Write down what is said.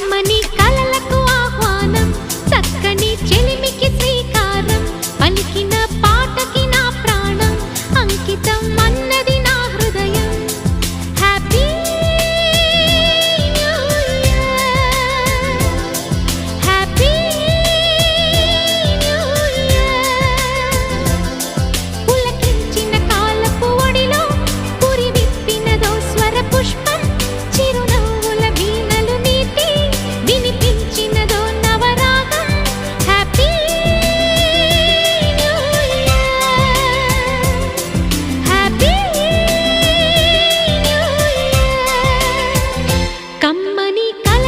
కమ్మని కలలకు ఆహ్వానం చక్కని చెలిమికి శ్రీకారం పలికిన పాటకి నా ప్రాణం అంకితం అన్నది నా హృదయం happy new year happy new year పులకించిన కాలపు ఒడిలో పురి విప్పినదో స్వర పుష్పం చిరునవ్వుల వీణలు నీటి వినిపించినదో నవరాగం happy new year happy new year కమ్మని కల